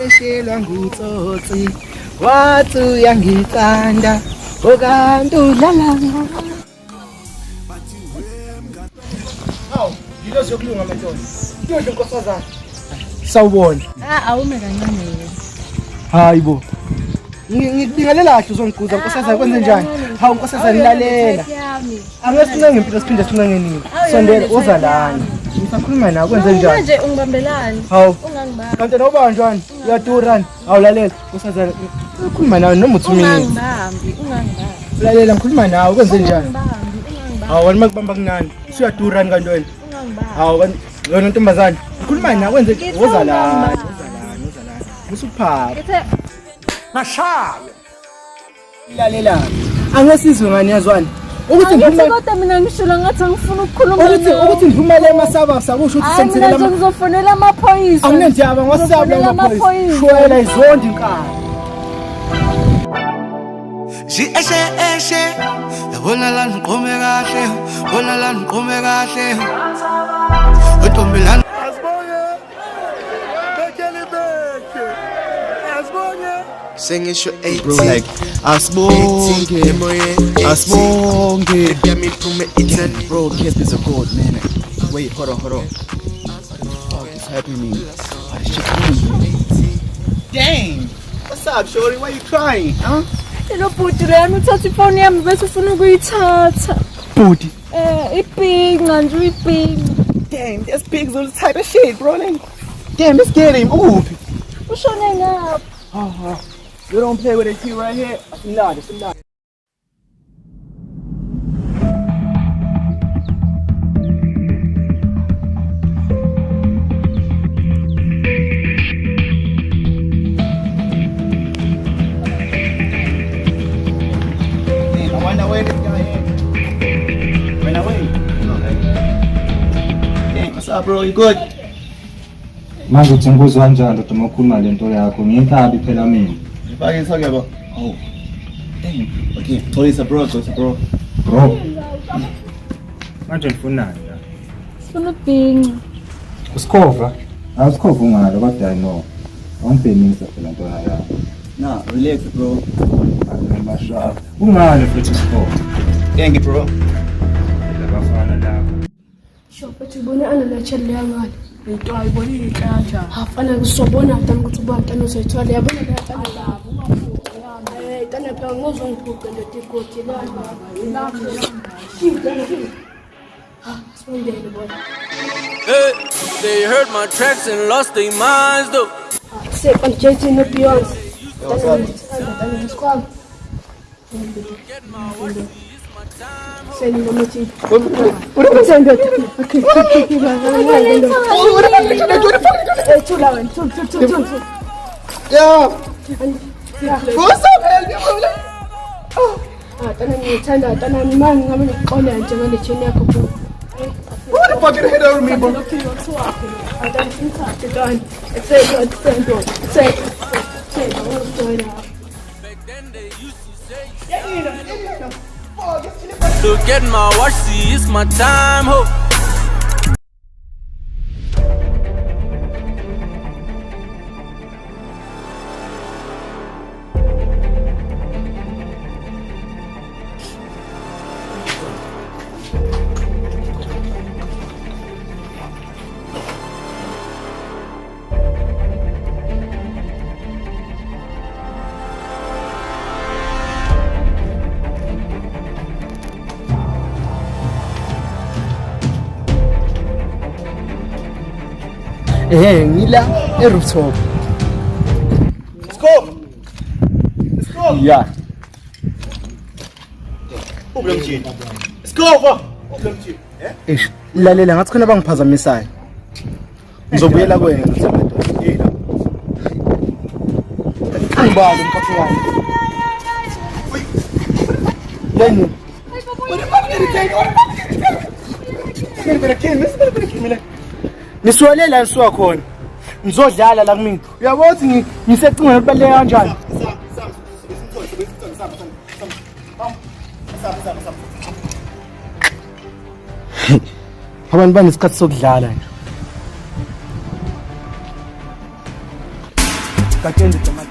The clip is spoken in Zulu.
Eshelwa ngutsotsi wathi uyangithanda okanti udlalanga. Hawu, yilo sokulunga mantwana. Kuyodla inkosazana. Sawubona. Awume kancane. Hayibo. Ngikubingelela kahle uzongiguza inkosazana kwenze njani? Hawu inkosazana ilalela. Angesicinga ngempilo siphinde sicinge nini. Sondela uza lana. Ngisakhuluma nawe kwenze njani? Manje ungibambelani? Hawu. Ungangibamba. Kanti nobanjwani? Uyadurani? Awulalela. Inkosazana ukhuluma nawe noma uthi mina. Ungangibambi. Lalela ngikhuluma nawe kwenze njani? Ungangibambi. Hawu wena makubamba kunani? Usuyadurani kanti wena? Ungangibambi. Hawu wena ntombazane. Ngikhuluma nawe kwenze woza lana. Musuphapha. Mashaya. Lalela. Angesizwe ngani yazwani? Ukuthi ngiphuma kodwa mina ngishilo ngathi angifuni ukukhuluma nawe. Ukuthi ngiphuma le masaba sakusho ukuthi senzelela mina ngizofonela amaphoyisa. Anginendaba ngosaba amaphoyisa. Shwela izondi inkani. Eshe yabona la ngiqome kahle, bona la ngiqome kahle. Wentombelana sengisho 80 bro, like asibonge bro, Kip is a gold man. Wait, hold on. What the fuck is happening? What is she doing? Dang. What's up, shorty? Why you crying? Huh? Hello bhuti lana uthatha ifoni yami bese ufuna ukuyithatha. Booty. Ipinga nje ipinga. Damn, this pig's all type of shit, bro. Damn, let's get him. Ooh. Ushone ngapha. You don't play with a key right here. It's a lot. I wonder where this guy is. Run away. Hey, what's up, bro? You good? Manje uthi ngikuzwa kanjani ndoda uma ukhuluma le nto yakho ngiyinkabi phela mina. What are you talking about? Oh, damn. Okay, told it's a bro. Bro. Manje nifunani la? Sifuna ukubhinca. Usikhova? Awusikhova ungalo kodwa I know. Awungibhenisa phela ntona yakho. Nah, relax, bro. Mashallah. Ungalo futhi usikhova. Thank you, bro. Labafana lapho. Shopa tibone ana la chelle yangani. Into ayibonile kanjani? Hafana kusobona tani ukuthi ubantwana uzoyithola yabona la tani la. Tani phela ngozongiphuca le tikoti la. Spondele bona. Hey, they heard my tracks and lost their minds though. Se pan JT no Beyonce. Tani squad. Send me the what are we saying? Okay. What's up, Who the fuck hit over me, bro? Look at my watch, see it's my time, ho. Ngila rooftop. Let's go. Yeah. Let's go. Lalela ngathi khona bangiphazamisayo. Ngizobuyela kwena ngizobuyela. Ngibala umkhaphi wami. Leni. Nisuwele la nisuwa khona. Ngizodlala la kumina. Uyabo ukuthi ngisecingweni elibaluleke kanjani? Abantu banesikhathi sokudlala nje. Kakende tomati.